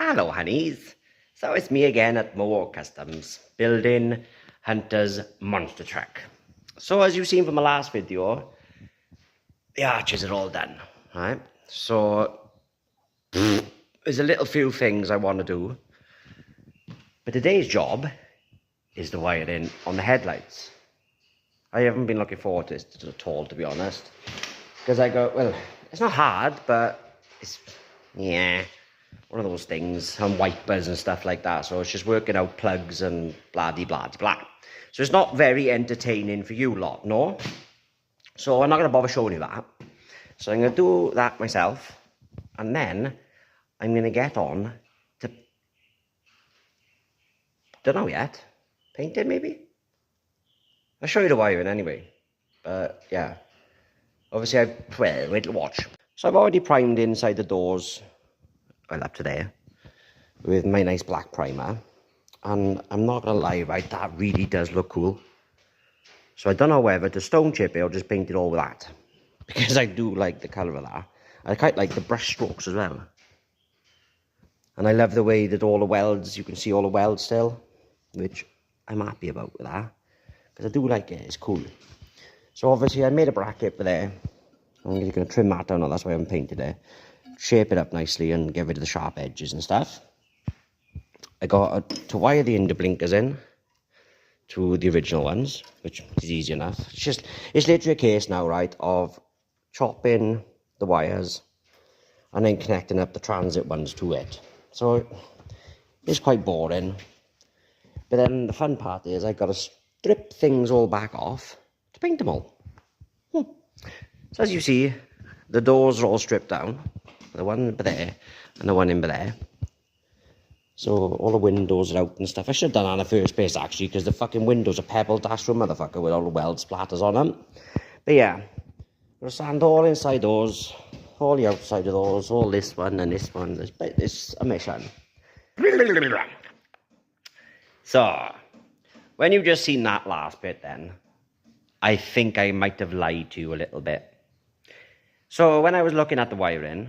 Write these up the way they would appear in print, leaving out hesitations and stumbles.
Hello honeys, so it's me again at Mohawk Customs, building Hunter's monster truck. So as you've seen from my last video, the arches are all done, right? So there's a little few things I want to do, but today's job is the wiring on the headlights. I haven't been looking forward to this at all, to be honest, because I go, well, it's not hard, but it's, yeah, one of those things, and wipers and stuff like that. So it's just working out plugs and blah-de-blah-de-blah. So it's not very entertaining for you lot, no? So I'm not going to bother showing you that. So I'm going to do that myself, and then I'm going to get on to, don't know yet, paint it maybe? I'll show you the wiring anyway. But yeah, obviously wait till watch. So I've already primed inside the doors, well up to there, with my nice black primer. And I'm not going to lie, right, that really does look cool. So I don't know whether to stone chip it or just paint it all with that. Because I do like the colour of that. I quite like the brush strokes as well. And I love the way that all the welds, you can see all the welds still, which I'm happy about with that. Because I do like it, it's cool. So obviously I made a bracket for there. I'm just going to trim that down, that's why I haven't painted it. Shape it up nicely and get rid of the sharp edges and stuff. I got to wire the interblinkers in to the original ones, which is easy enough. It's literally a case now, right, of chopping the wires and then connecting up the transit ones to it. So it's quite boring. But then the fun part is I got to strip things all back off to paint them all. So as you see, the doors are all stripped down. The one in there and the one in there. So all the windows are out and stuff. I should have done that in the first place actually, because the fucking windows are pebble dash from motherfucker with all the weld splatters on them. But yeah, we'll sand all inside those, all the outside of those, all this one and this one. It's a mission. So, when you just seen that last bit then, I think I might have lied to you a little bit. So when I was looking at the wiring,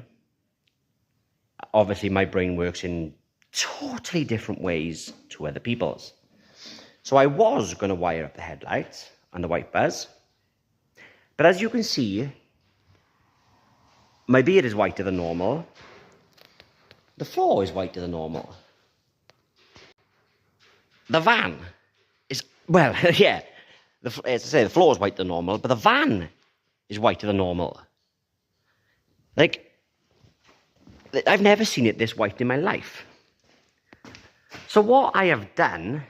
obviously my brain works in totally different ways to other people's. So I was going to wire up the headlights and the wipers. But as you can see, my beard is whiter than normal. The floor is whiter than normal. The van is, well, yeah, as I say, the floor is whiter than normal, but the van is whiter than normal. Like, I've never seen it this white in my life. So what I have done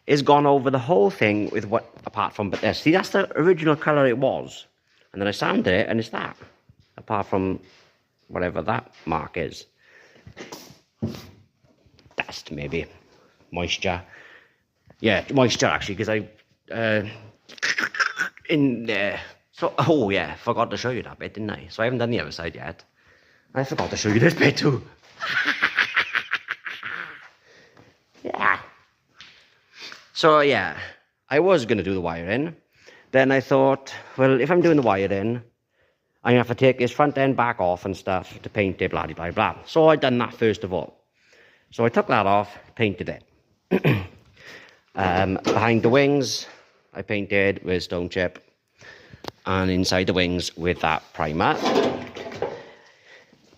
is gone over the whole thing with what, apart from, but this, see, that's the original colour it was. And then I sanded it and it's that, apart from whatever that mark is. Dust, maybe. Moisture. Yeah, moisture actually, because in there. So, oh yeah, forgot to show you that bit, didn't I? So I haven't done the other side yet. I forgot to show you this bit too. Yeah. So yeah, I was going to do the wiring. Then I thought, well, if I'm doing the wiring, I'm going to have to take this front end back off and stuff to paint it, blah, blah, blah. So I done that first of all. So I took that off, painted it. Behind the wings, I painted with stone chip. And inside the wings with that primer.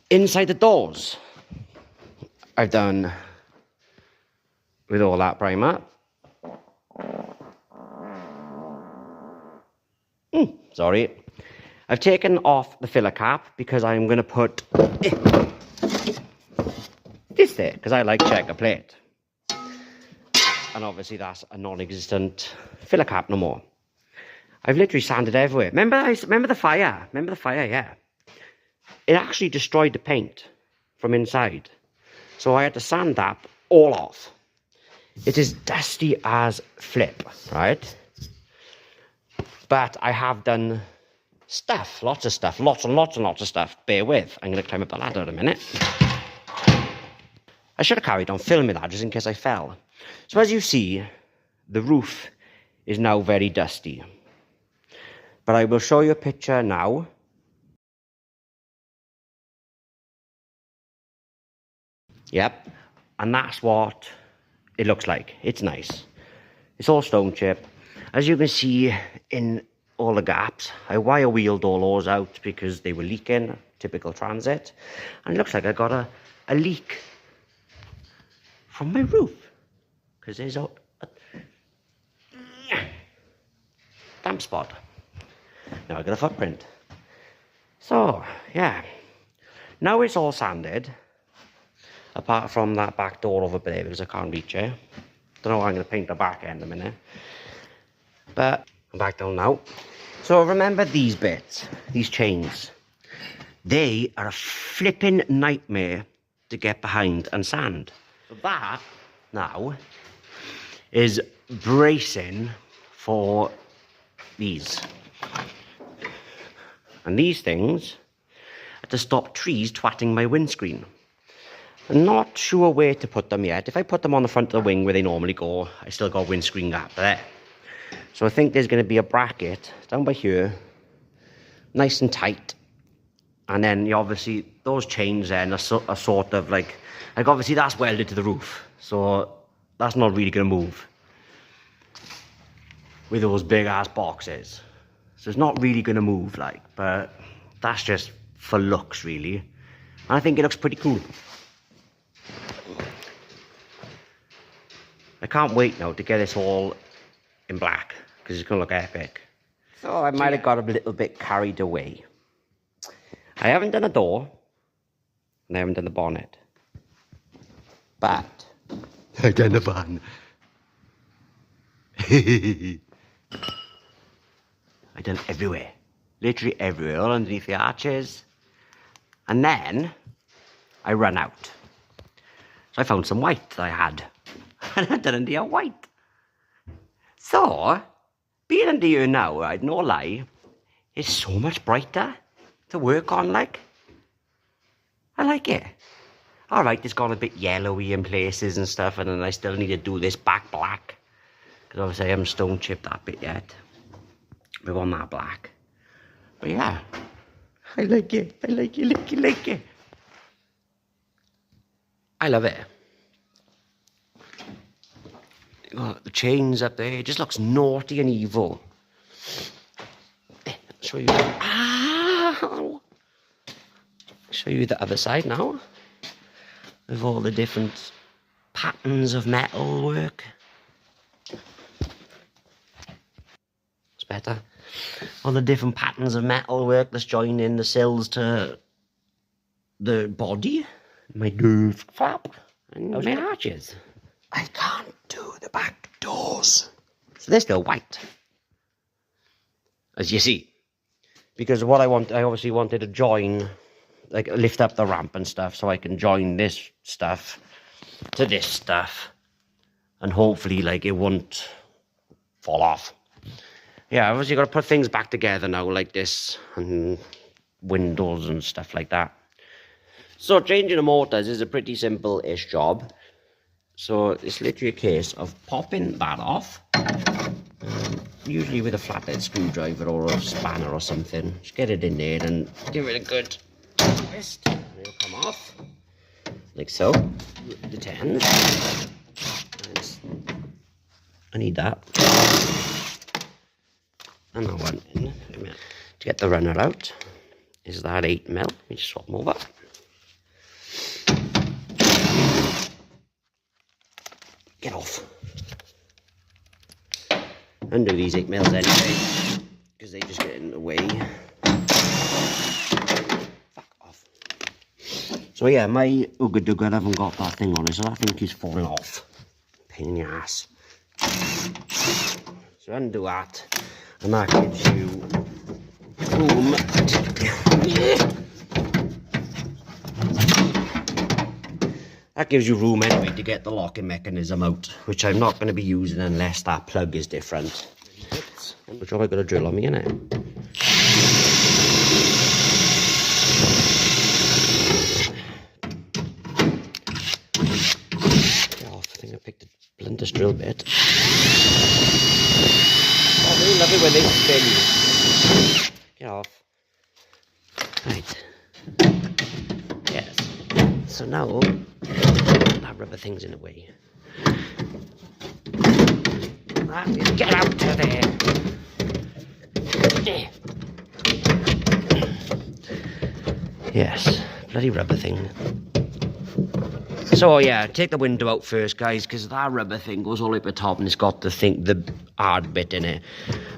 Inside the doors, I've done with all that primer. Sorry. I've taken off the filler cap because I'm going to put this there, because I like checker plate. And obviously that's a non-existent filler cap no more. I've literally sanded everywhere. Remember the fire? Remember the fire, yeah. It actually destroyed the paint from inside. So I had to sand that all off. It is dusty as flip, right? But I have done stuff, lots of stuff, lots and lots and lots of stuff. Bear with, I'm going to climb up the ladder in a minute. I should have carried on filming that just in case I fell. So as you see, the roof is now very dusty. But I will show you a picture now. Yep, and that's what it looks like. It's nice. It's all stone chip. As you can see in all the gaps, I wire wheeled all those out because they were leaking, typical transit. And it looks like I got a leak from my roof. Because there's a damp spot. Now I got a footprint. So, yeah. Now it's all sanded. Apart from that back door over there because I can't reach it. Don't know how I'm going to paint the back end in a minute. But I'm back down now. So remember these bits, these chains. They are a flipping nightmare to get behind and sand. So that now is bracing for these. And these things are to stop trees twatting my windscreen. I'm not sure where to put them yet. If I put them on the front of the wing where they normally go, I still got a windscreen gap there. So I think there's going to be a bracket down by here, nice and tight. And then obviously those chains then are sort of like obviously that's welded to the roof. So that's not really going to move with those big ass boxes. So it's not really going to move but that's just for looks really. And I think it looks pretty cool. I can't wait now to get this all in black because it's going to look epic. So I might have got a little bit carried away. I haven't done a door and I haven't done the bonnet. But I've done the van. I've done everywhere. Literally everywhere. All underneath the arches. And then I ran out. So I found some white that I had. And I done under here white. So, being under here now, right, no lie, it's so much brighter to work on, I like it. Alright, it's gone a bit yellowy in places and stuff, and then I still need to do this back black. Because obviously I haven't stone chipped that bit yet. We want that black. But yeah, I like it. I like it. I love it. Oh, the chains up there, it just looks naughty and evil. I'll show you. Ow! Show you the other side now. With all the different patterns of metal work. It's better. All the different patterns of metal work that's joining the sills to the body. My roof flap. And my arches. I can't do the back doors. So they're still white. As you see. Because what I obviously wanted to join, lift up the ramp and stuff so I can join this stuff to this stuff. And hopefully, it won't fall off. Yeah, obviously got to put things back together now like this. And windows and stuff like that. So changing the motors is a pretty simple-ish job. So it's literally a case of popping that off, usually with a flathead screwdriver or a spanner or something. Just get it in there and give it a good twist. And it'll come off, like so. The 10. I need that. And that one in. To get the runner out is that 8mm. Let me just swap them over. Get off. Undo these 8mm anyway, because they just get in the way. Fuck off. So yeah, my Ooga Dooga haven't got that thing on it, so that thing keeps falling off. Pain in the ass. So undo that, and that gives you room. That gives you room anyway to get the locking mechanism out, which I'm not going to be using unless that plug is different. Which have I got a drill on me, innit? Get off, I think I picked the bluntest drill bit. Oh, I really love it when they spin. Get off. Right. Yes. So now that rubber thing's in the way. Get out of there. Yes, bloody rubber thing. So yeah, take the window out first, guys, because that rubber thing goes all the way up the top and it's got the hard bit in it.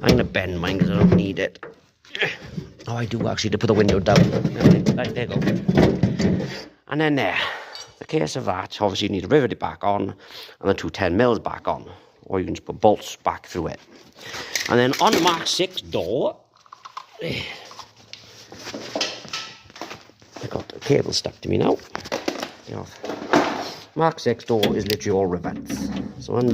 I'm gonna bend mine because I don't need it. Oh, I do actually, to put the window down. Right, there you go. And then there, the case of that, obviously you need to rivet it back on and the 210mm back on, or you can just put bolts back through it. And then on the Mark 6 door, I got the cable stuck to me now. Get off. Mark 6 door is literally all rivets. So I'm...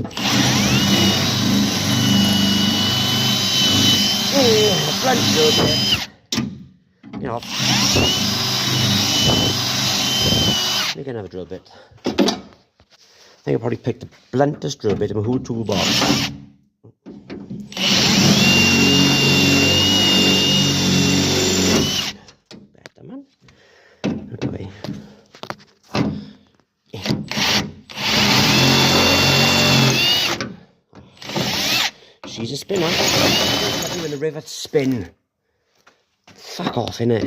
blunt drill bit. You know, you can have a drill bit. I think I probably picked the bluntest drill bit in my whole toolbox. Better, man. Okay. She's a spinner. When the rivets spin. Fuck off, innit?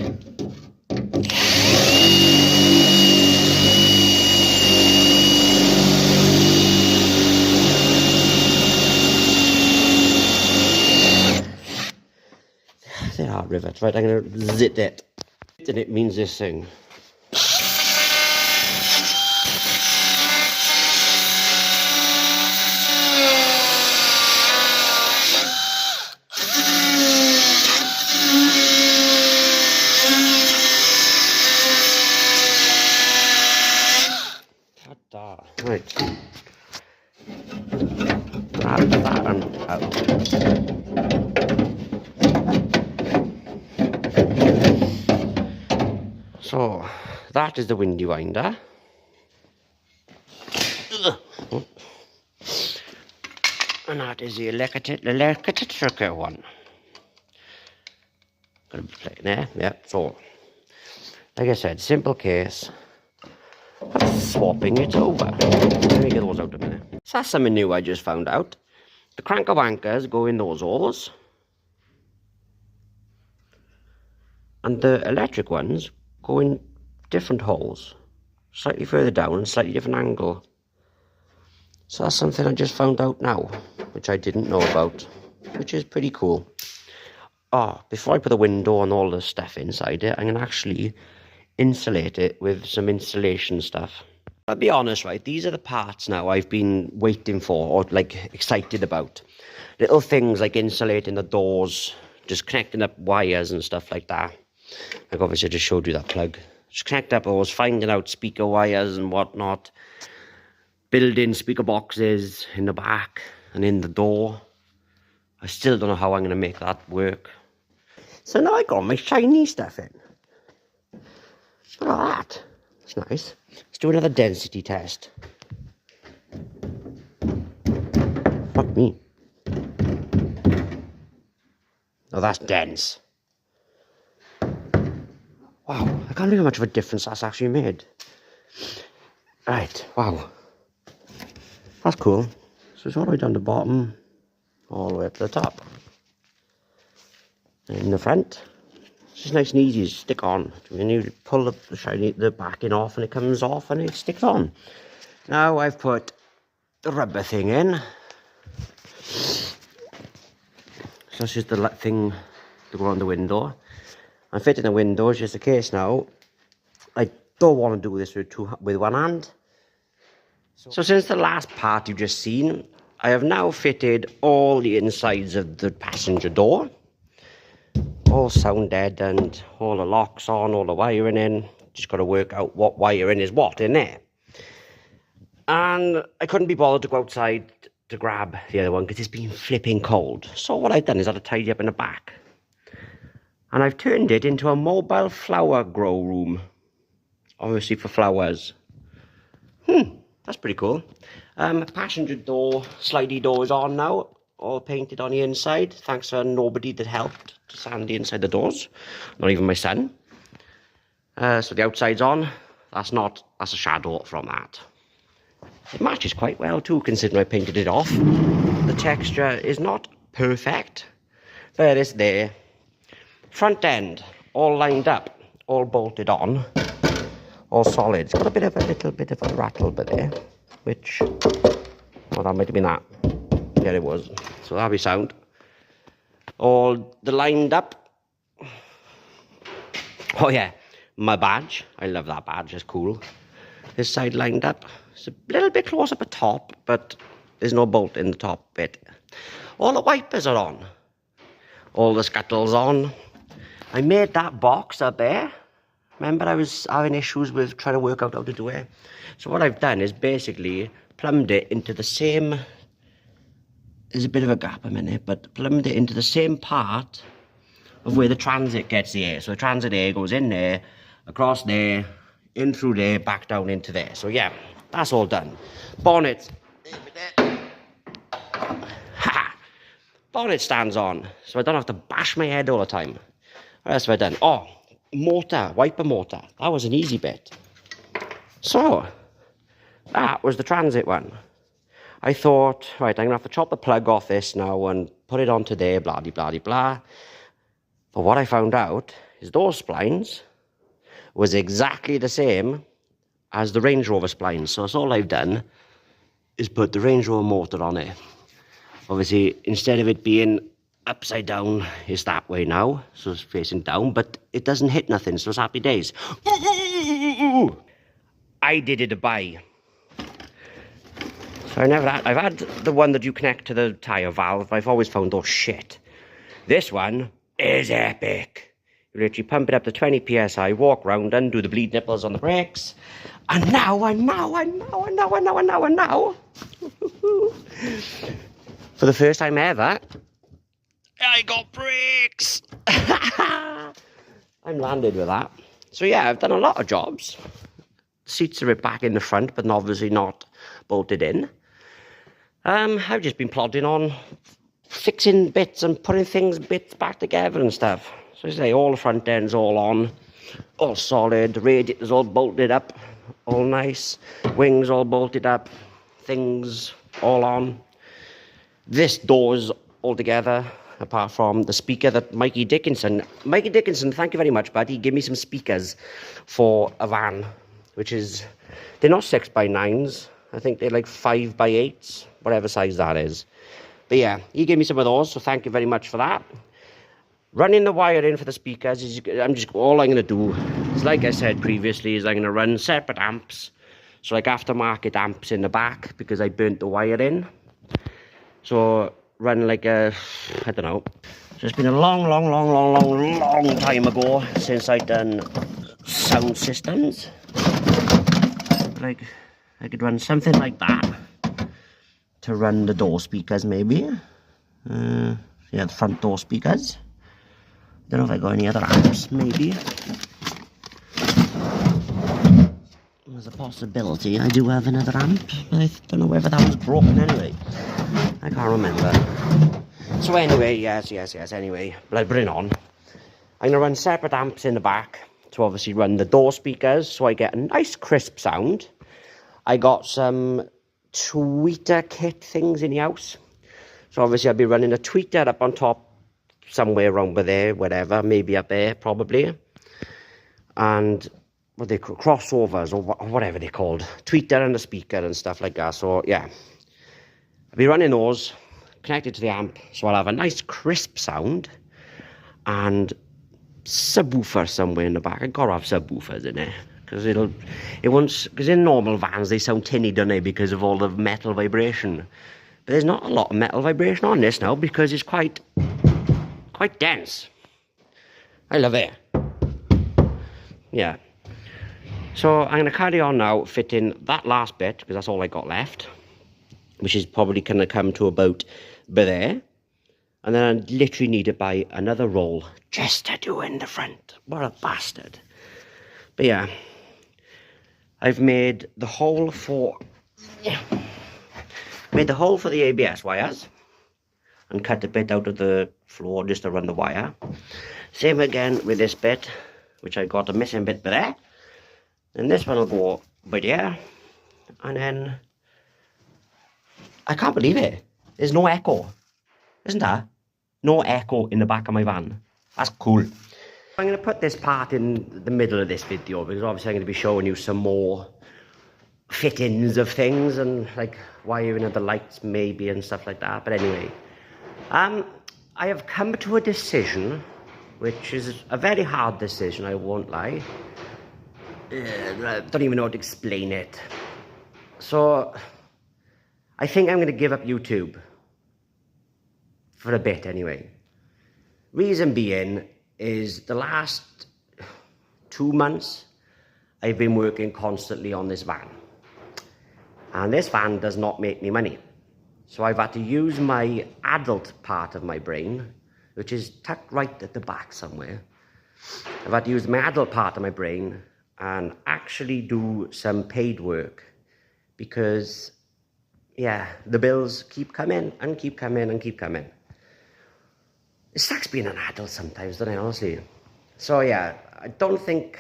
There are rivets. Right, I'm going to zit it. And it means this thing. Right. That and out. So, that is the windy winder. And that is the electric one. Gonna play it there, yeah, so. Like I said, simple case. Swapping it over. Let me get those out a minute. So that's something new I just found out. The cranker wankers go in those holes. And the electric ones go in different holes. Slightly further down and slightly different angle. So that's something I just found out now, which I didn't know about, which is pretty cool. Oh, before I put the window and all the stuff inside it, I'm going to actually insulate it with some insulation stuff. I'll be honest, right, these are the parts now I've been waiting for, or like excited about. Little things like insulating the doors, just connecting up wires and stuff like that. Like obviously I just showed you that plug. Just connect up those, finding out speaker wires and whatnot. Building speaker boxes in the back and in the door. I still don't know how I'm going to make that work. So now I got my shiny stuff in. Look at that. That's nice. Let's do another density test. Fuck me. Oh, that's dense. Wow, I can't believe how much of a difference that's actually made. Right, wow. That's cool. So it's all the way down the bottom, all the way up to the top. And in the front, it's just nice and easy to stick on. And you pull the backing off and it comes off and it sticks on. Now I've put the rubber thing in. So that's just the thing to go on the window. I'm fitting the window, it's just the case now. I don't want to do this with one hand. So since the last part you've just seen, I have now fitted all the insides of the passenger door. All sound dead and all the locks on, all the wiring in. Just got to work out what wiring is what in there. And I couldn't be bothered to go outside to grab the other one because it's been flipping cold. So what I've done is I've tidied up in the back. And I've turned it into a mobile flower grow room. Obviously for flowers. That's pretty cool. Passenger door, slidey door is on now. All painted on the inside. Thanks to nobody that helped to sand the inside the doors. Not even my son. So the outside's on. That's a shadow from that. It matches quite well too, considering I painted it off. The texture is not perfect, but it's there. Front end, all lined up, all bolted on, all solid. It's got a little bit of a rattle bit there, which, well, that might have been that. Yeah, it was. So that'll be sound. All the lined up. Oh yeah, my badge. I love that badge, it's cool. This side lined up. It's a little bit close up at top, but there's no bolt in the top bit. All the wipers are on. All the scuttles on. I made that box up there. Remember, I was having issues with trying to work out how to do it. So what I've done is basically plumbed it into the same... There's a bit of a gap a minute, but plumbed it into the same part of where the transit gets the air. So the transit air goes in there, across there, in through there, back down into there. So yeah, that's all done. Bonnet. Ha! Bonnet stands on, so I don't have to bash my head all the time. What else have I done? Oh, motor, wiper motor. That was an easy bit. So, that was the transit one. I thought, right, I'm going to have to chop the plug off this now and put it onto there, blah, blah, blah, blah. But what I found out is those splines was exactly the same as the Range Rover splines. So that's all I've done is put the Range Rover motor on it. Obviously, instead of it being upside down, it's that way now. So it's facing down, but it doesn't hit nothing, so it's happy days. I did it a buy. So I've had the one that you connect to the tyre valve. I've always found those shit. This one is epic. You literally pump it up to 20 psi, walk round, undo the bleed nipples on the brakes, and now, for the first time ever, I got brakes. I'm landed with that. So yeah, I've done a lot of jobs. Seats are back in the front, but obviously not bolted in. I've just been plodding on, fixing bits and putting bits back together and stuff. So I say, all the front ends all on, all solid, radiators all bolted up, all nice, wings all bolted up, things all on. This door's all together, apart from the speaker that Mikey Dickinson, thank you very much, bud. He gave me some speakers for a van, which is, they're not 6x9s. I think they're like 5x8s, whatever size that is. But yeah, he gave me some of those, so thank you very much for that. Running the wire in for the speakers is, all I'm going to do is, like I said previously, is I'm going to run separate amps. So like aftermarket amps in the back, because I burnt the wire in. So run like a, I don't know. So it's been a long time ago since I've done sound systems. Like, I could run something like that to run the door speakers, maybe. Yeah, the front door speakers. Don't know if I got any other amps, maybe. There's a possibility I do have another amp, but I don't know whether that was broken anyway. I can't remember. So anyway, yes, anyway, let's bring on. I'm going to run separate amps in the back to obviously run the door speakers, so I get a nice crisp sound. I got some tweeter kit things in the house. So obviously I'll be running a tweeter up on top, somewhere around by there, whatever, maybe up there, probably. And what they call crossovers, or whatever they're called. Tweeter and a speaker and stuff like that. So yeah, I'll be running those, connected to the amp, so I'll have a nice crisp sound. And subwoofer somewhere in the back. I've got to have subwoofers in there. Because in normal vans they sound tinny, don't they, because of all the metal vibration. But there's not a lot of metal vibration on this now, because it's quite dense. I love it. Yeah. So I'm going to carry on now fitting that last bit, because that's all I got left, which is probably going to come to about there. And then I literally need to buy another roll just to do in the front. What a bastard. But yeah, I've made the hole for the ABS wires and cut a bit out of the floor just to run the wire. Same again with this bit, which I got a missing bit by there. And this one will go by there, and then I can't believe it. There's no echo. Isn't there? No echo in the back of my van. That's cool. I'm going to put this part in the middle of this video because obviously I'm going to be showing you some more fittings of things and like wiring of the lights maybe and stuff like that. But anyway, I have come to a decision, which is a very hard decision, I won't lie. I don't even know how to explain it. So I think I'm going to give up YouTube. For a bit anyway. Reason being is the last 2 months I've been working constantly on this van. And this van does not make me money. So I've had to use my adult part of my brain, which is tucked right at the back somewhere. I've had to use my adult part of my brain and actually do some paid work because, yeah, the bills keep coming and keep coming and keep coming. It sucks being an adult sometimes, doesn't it, honestly? So, yeah, I don't think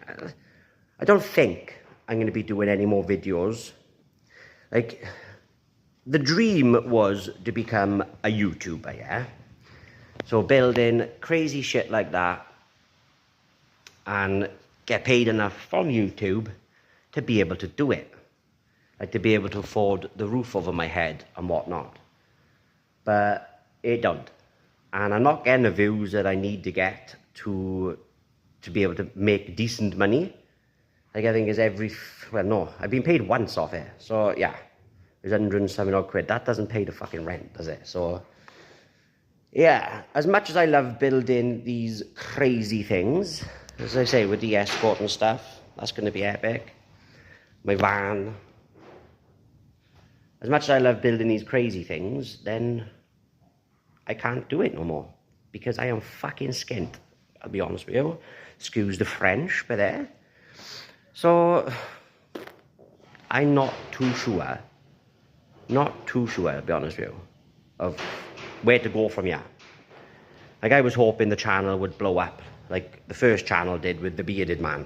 I'm going to be doing any more videos. Like, the dream was to become a YouTuber, yeah? So building crazy shit like that and get paid enough from YouTube to be able to do it. Like, to be able to afford the roof over my head and whatnot. But it don't. And I'm not getting the views that I need to get to be able to make decent money. Like I think is I've been paid once off it. So yeah, there's 107 odd quid. That doesn't pay the fucking rent, does it? So yeah, as much as I love building these crazy things, as I say, with the escort and stuff, that's going to be epic. My van. As much as I love building these crazy things, then I can't do it no more because I am fucking skint. I'll be honest with you. Excuse the French, but there. So I'm not too sure, I'll be honest with you, of where to go from here. Like I was hoping the channel would blow up like the first channel did with the bearded man.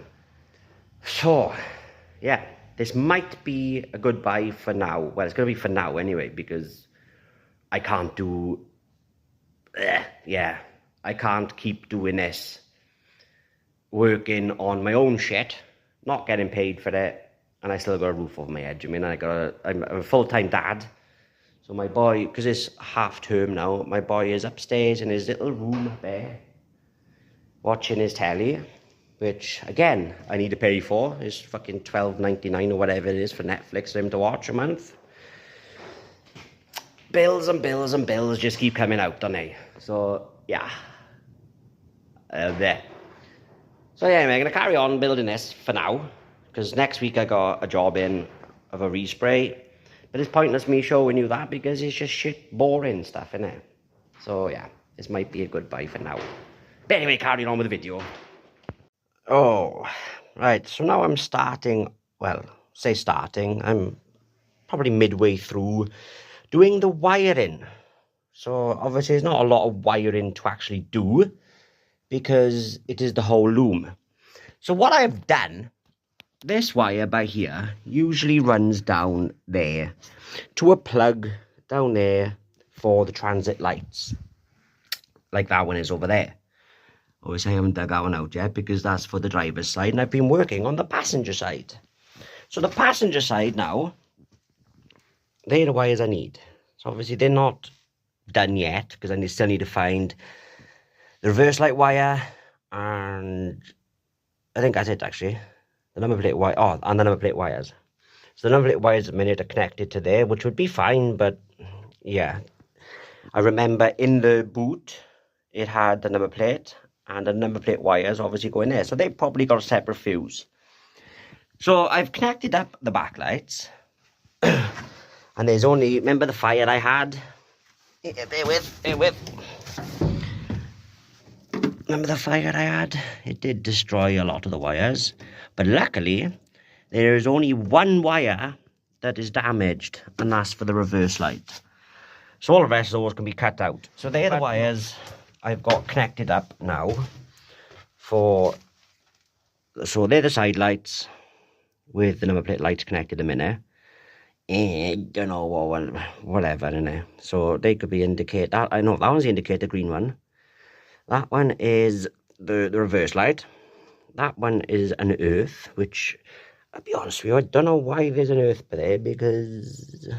So yeah, this might be a goodbye for now. Well, it's going to be for now anyway because I can't do... I can't keep doing this, working on my own shit, not getting paid for it, and I still got a roof over my head. I mean, I'm a full-time dad, so my boy, because it's half term now, my boy is upstairs in his little room there, watching his telly, which again I need to pay for. It's fucking $12.99 or whatever it is for Netflix for him to watch a month. Bills and bills and bills just keep coming out, don't they? So, yeah. There. So, yeah, anyway, I'm going to carry on building this for now. Because next week I got a job in of a respray. But it's pointless me showing you that because it's just shit boring stuff, innit? So, yeah, this might be a goodbye for now. But anyway, carrying on with the video. Oh, right. So now I'm starting, well, say starting. I'm probably midway through doing the wiring. So obviously there's not a lot of wiring to actually do because it is the whole loom. So what I've done, this wire by here usually runs down there to a plug down there for the transit lights. Like that one is over there. Obviously I haven't dug that one out yet because that's for the driver's side and I've been working on the passenger side. So the passenger side now, they're the wires I need. So obviously they're not done yet because I still need to find the reverse light wire and I think that's it actually. The number plate wire, and the number plate wires. So the number plate wires at the minute are connected to there, which would be fine, but yeah. I remember in the boot, it had the number plate and the number plate wires obviously going there. So they probably got a separate fuse. So I've connected up the backlights. And there's only, remember the fire I had? Bear with. Remember the fire I had? It did destroy a lot of the wires. But luckily, there is only one wire that is damaged, and that's for the reverse light. So all the rest of those can be cut out. So they're the wires I've got connected up now. So they're the side lights with the number plate lights connected in a minute. don't know, whatever, innit? So they could be indicate that. I know that one's the indicator, green one. That one is the reverse light. That one is an earth, which, I'll be honest with you, I don't know why there's an earth there, because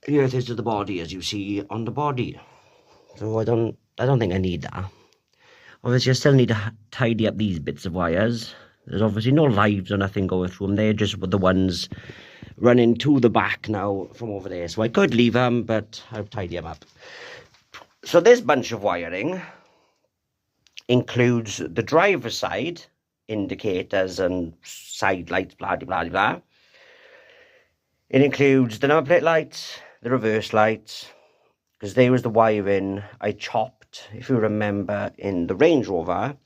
the earth is to the body, as you see on the body. So I don't think I need that. Obviously, I still need to tidy up these bits of wires. There's obviously no lives or nothing going through them. They're just the ones running to the back now from over there. So I could leave them, but I'll tidy them up. So this bunch of wiring includes the driver's side indicators and side lights, blah, blah, blah, blah. It includes the number plate lights, the reverse lights, because there was the wiring I chopped, if you remember, in the Range Rover.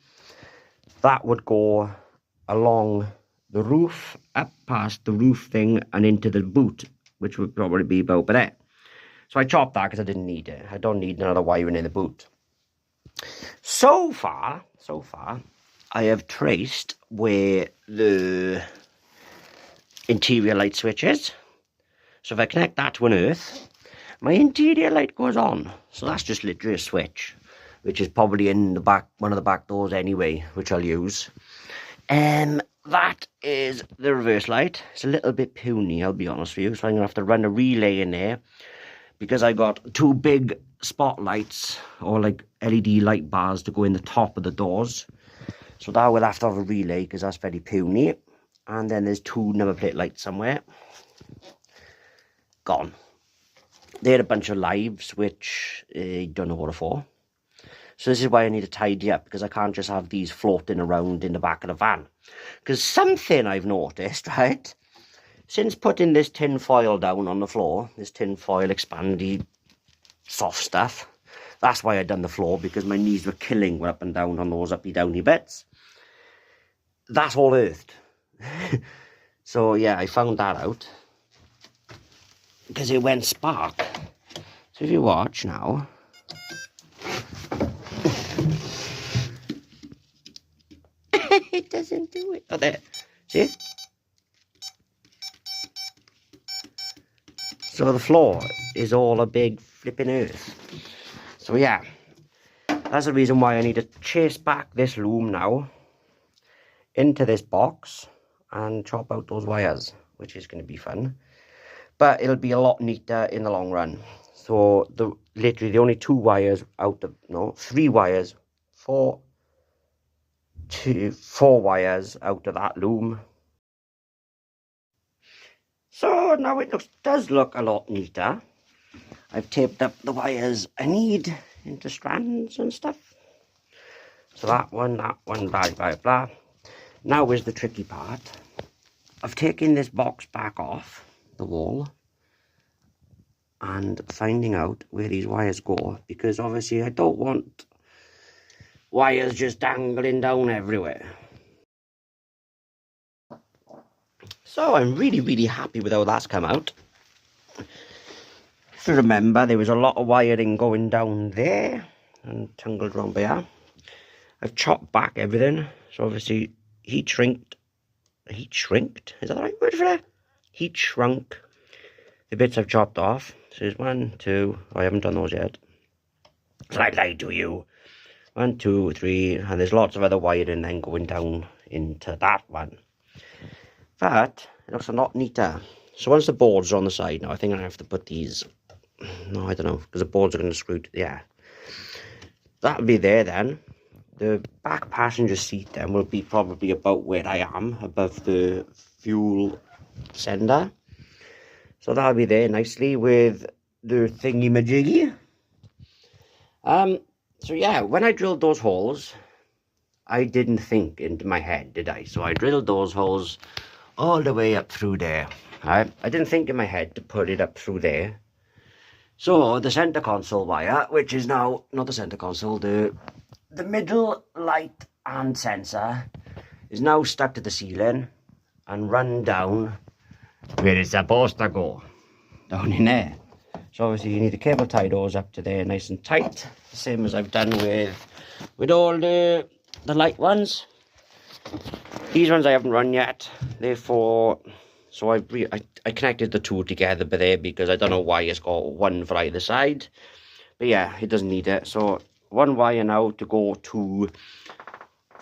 That would go along the roof, up past the roof thing, and into the boot, which would probably be about there. So I chopped that because I didn't need it. I don't need another wiring in the boot. So far, I have traced where the interior light switch is. So if I connect that to an earth, my interior light goes on. So that's just literally a switch, which is probably in the back, one of the back doors anyway, which I'll use. That is the reverse light. It's a little bit puny, I'll be honest with you. So I'm going to have to run a relay in there, because I got two big spotlights, or like LED light bars, to go in the top of the doors. So that will have to have a relay, because that's very puny. And then there's two number plate lights somewhere. Gone. They're a bunch of lives, which I don't know what for. So this is why I need to tidy up, because I can't just have these floating around in the back of the van. Because something I've noticed, right, since putting this tin foil down on the floor, this tin foil expandy soft stuff, that's why I done the floor, because my knees were killing up and down on those uppy downy bits. That's all earthed. So yeah, I found that out, because it went spark. So if you watch now, it doesn't do it. Oh, there. See? So the floor is all a big flipping earth. So yeah, that's the reason why I need to chase back this loom now into this box and chop out those wires, which is going to be fun. But it'll be a lot neater in the long run. So literally the only two wires out of, no, three wires, four wires out of that loom. So now it does look a lot neater. I've taped up the wires I need into strands and stuff. So that one, blah, blah, blah. Now is the tricky part. I've taken this box back off the wall and finding out where these wires go, because obviously I don't want wires just dangling down everywhere. So I'm really, really happy with how that's come out. If you remember, there was a lot of wiring going down there and tangled around by here. I've chopped back everything. So obviously heat shrinked, is that the right word for that? Heat shrunk the bits I've chopped off. So there's 1, 2, I haven't done those yet. So I lied to you. 1, 2, 3, and there's lots of other wiring then going down into that one. But it looks a lot neater. So once the boards are on the side now, I think I have to put these, no, I don't know, because the boards are going to screw to, yeah. That'll be there then. The back passenger seat then will be probably about where I am, above the fuel sender. So that'll be there nicely with the thingy-majiggy. So yeah, when I drilled those holes, I didn't think into my head, did I? So I drilled those holes all the way up through there. Right? I didn't think in my head to put it up through there. So the center console wire, which is now, not the center console, the middle light and sensor is now stuck to the ceiling and run down where it's supposed to go, down in there. So obviously you need to cable tie those up to there nice and tight, the same as I've done with all the light ones. These ones I haven't run yet, they're for So I connected the two together by there because I don't know why it's got one for either side. But yeah, it doesn't need it. So one wire now to go to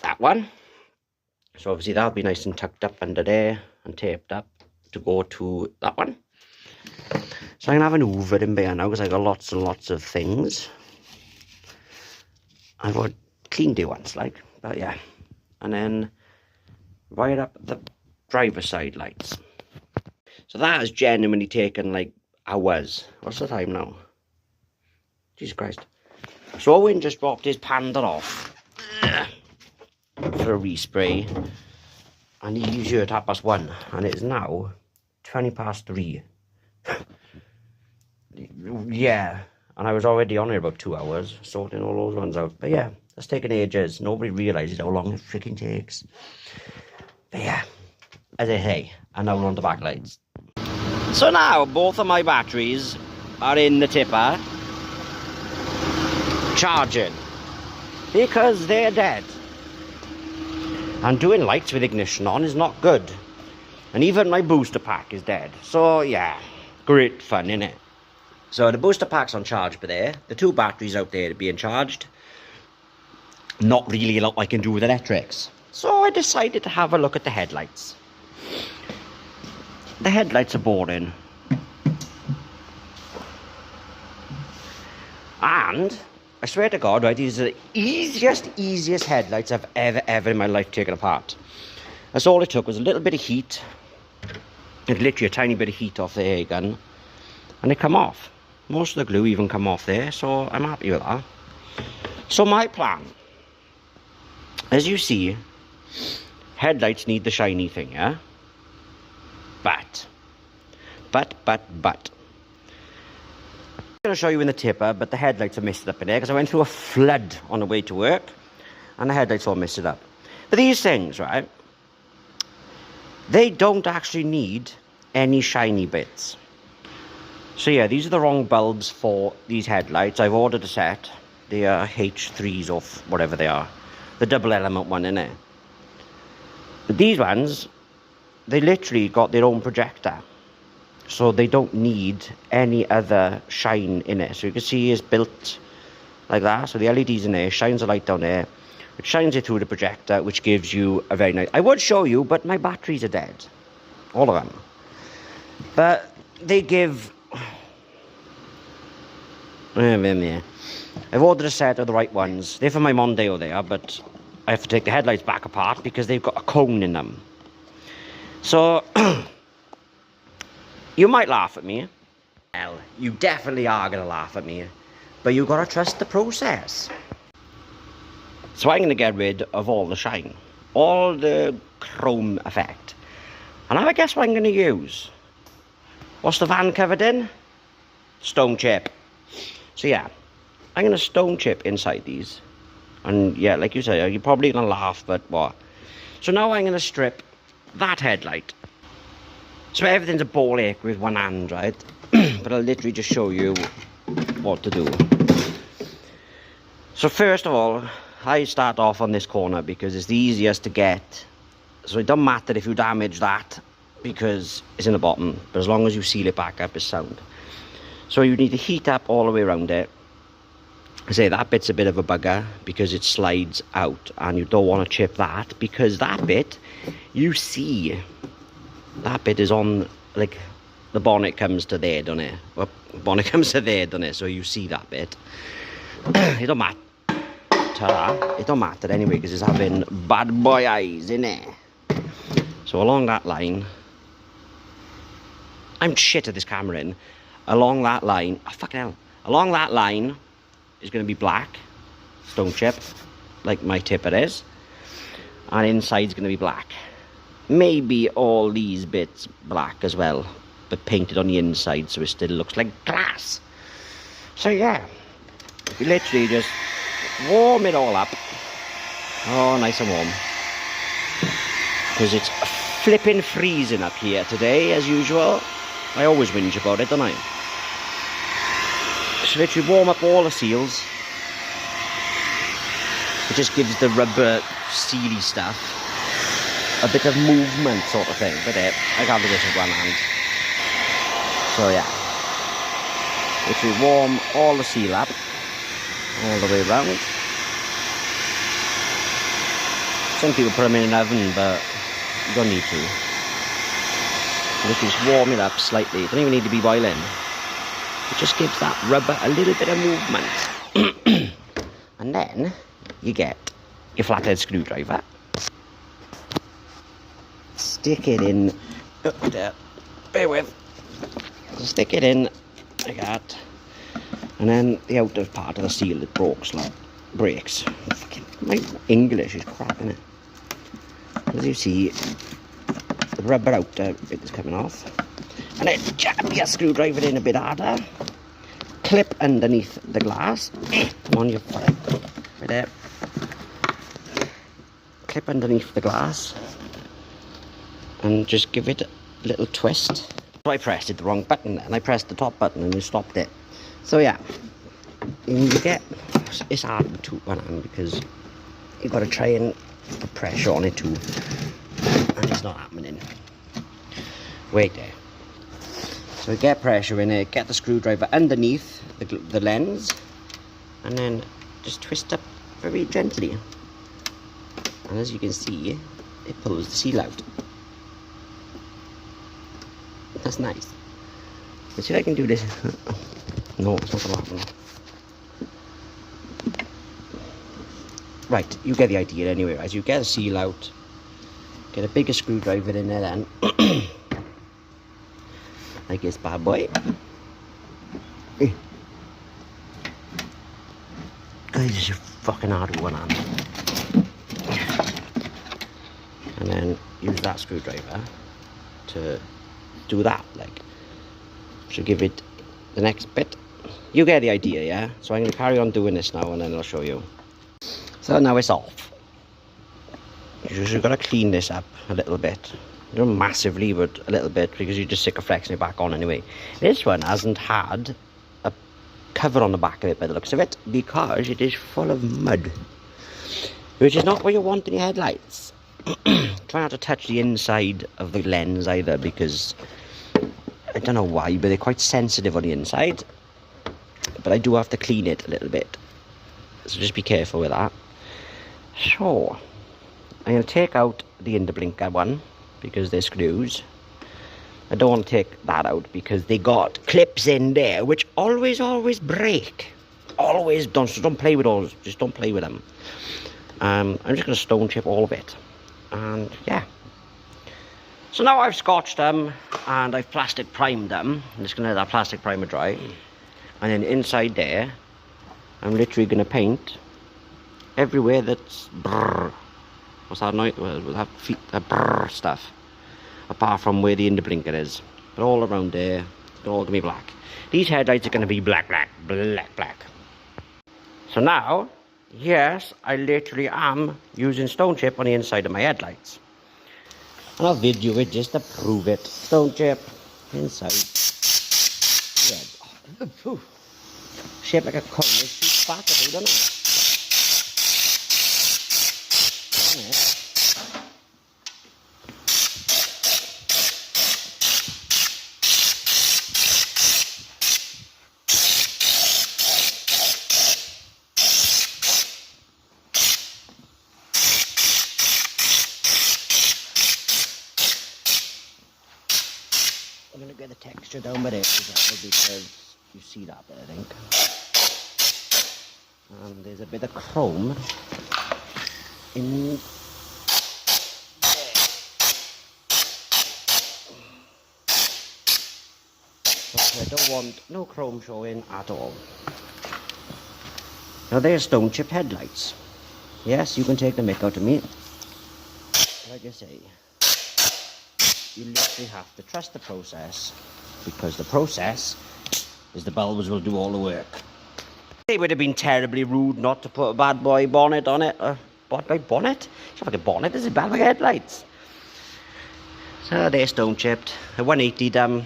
that one. So obviously that'll be nice and tucked up under there and taped up to go to that one. So I'm going to have an Hoover in there now because I got lots and lots of things. I've got cleaned it once, like, but yeah. And then wire up the driver's side lights. So that has genuinely taken like hours. What's the time now? Jesus Christ. So Owen just dropped his Panda off for a respray. And he's here at 1:30. And it's now 3:20. Yeah. And I was already on here about 2 hours, sorting all those ones out. But yeah, that's taken ages. Nobody realises how long it freaking takes. But yeah, as I say, and now we're on the backlights. So now, both of my batteries are in the tipper, charging, because they're dead. And doing lights with ignition on is not good. And even my booster pack is dead. So yeah, great fun, innit? So the booster pack's on charge by there. The two batteries out there are being charged. Not really a lot I can do with electrics. So I decided to have a look at the headlights. The headlights are boring. And I swear to God, right, these are the easiest headlights I've ever in my life taken apart. That's all it took was a little bit of heat. Literally a tiny bit of heat off the air gun. And they come off. Most of the glue even come off there, so I'm happy with that. So my plan, as you see, headlights need the shiny thing, yeah? But. I'm going to show you in the tipper, but the headlights are messed up in there because I went through a flood on the way to work, and the headlights all messed up. But these things, right, they don't actually need any shiny bits. So yeah, these are the wrong bulbs for these headlights. I've ordered a set. They are H3s or whatever they are. The double element one, innit? But these ones, they literally got their own projector. So they don't need any other shine in it. So you can see it's built like that. So the LED's in there, shines a light down there, which shines it through the projector, which gives you a very nice... I would show you, but my batteries are dead. All of them. But they give... I've ordered a set of the right ones. They're for my Mondeo they are, but I have to take the headlights back apart because they've got a cone in them. So, you might laugh at me. Well, you definitely are going to laugh at me. But you've got to trust the process. So I'm going to get rid of all the shine. All the chrome effect. And have a guess what I'm going to use. What's the van covered in? Stone chip. So yeah, I'm going to stone chip inside these. And yeah, like you say, you're probably going to laugh, but what? So now I'm going to strip that headlight. So everything's a ball ache with one hand, right? But I'll literally just show you what to do. So first of all, I start off on this corner because it's the easiest to get. So it doesn't matter if you damage that because it's in the bottom. But as long as you seal it back up, it's sound. So you need to heat up all the way around it. I say that bit's a bit of a bugger because it slides out and you don't want to chip that because that bit, you see, that bit is on, like, the bonnet comes to there, doesn't it? Well, bonnet comes to there, doesn't it? So you see that bit. It don't matter. It don't matter anyway because it's having bad boy eyes in it. So along that line, I'm shit at this camera in. Along that line, oh fucking hell. Along that line is going to be black, stone chip, like my tipper is. And inside's going to be black. Maybe all these bits black as well, but painted on the inside so it still looks like glass. So yeah, you literally just warm it all up. Oh, nice and warm. Because it's flipping freezing up here today, as usual. I always whinge about it, don't I? So literally warm up all the seals. It just gives the rubber sealy stuff a bit of movement sort of thing, but I can't do this with one hand. So yeah, if we warm all the seal up all the way around. Some people put them in an oven, but you don't need to. If you just warm it up slightly, it doesn't even need to be boiling. It just gives that rubber a little bit of movement. And then you get your flathead screwdriver. Stick it in. Oh, there. Bear with. Stick it in like that. And then the outer part of the seal that breaks. My English is crap, isn't it? As you see, the rubber outer bit is coming off. And then jab your screwdriver in a bit harder. Clip underneath the glass. Come on, you foot. Right there. Clip underneath the glass. And just give it a little twist. So I pressed the wrong button and I pressed the top button and it stopped it. So yeah, you get, it's hard with one hand because you've got to try and put pressure on it too, and it's not happening. Wait there. So get pressure in it, get the screwdriver underneath the lens, and then just twist up very gently. And as you can see, it pulls the seal out. That's nice. Let's see if I can do this. No, it's not going to happen. Right, you get the idea anyway. As you get the seal out, get a bigger screwdriver in there then. Like this bad boy. Guys, this is fucking hard with one hand. And then use that screwdriver to do that, like. So give it the next bit. You get the idea, yeah? So I'm going to carry on doing this now and then I'll show you. So now it's off. You just got to clean this up a little bit. Not massively, but a little bit, because you're just sick of flexing it back on anyway. This one hasn't had a cover on the back of it by the looks of it, because it is full of mud. Which is not what you want in your headlights. Try not to touch the inside of the lens either, because I don't know why, but they're quite sensitive on the inside. But I do have to clean it a little bit. So just be careful with that. So, I'm going to take out the underblinker one, because they're screws. I don't want to take that out, because they got clips in there, which always break. Always, don't play with those. Just don't play with them. I'm just going to stone chip all of it. And, yeah. So now I've scotched them, and I've plastic primed them. I'm just going to let that plastic primer dry. And then inside there, I'm literally going to paint everywhere that's brrr. What's that noise? Well, we'll have feet, brrr stuff. Apart from where the underblinker is. But all around there, they're all going to be black. These headlights are going to be black. So now, yes, I literally am using stone chip on the inside of my headlights. And I'll video it just to prove it. Stone chip inside. Yeah. Oh, shaped like a cone. It's too fat, don't it? I'm going to get the texture down with it because you see that bit, I think. And there's a bit of chrome in there. But I don't want no chrome showing at all. Now there's stone chipped headlights. Yes, you can take the mick out of me. Like I say, you literally have to trust the process, because the process is the bulbs will do all the work. It would have been terribly rude not to put a bad boy bonnet on it. Bad boy bonnet? It's not like a bonnet, it's a bad boy headlights. So they're stone chipped. I 180 them,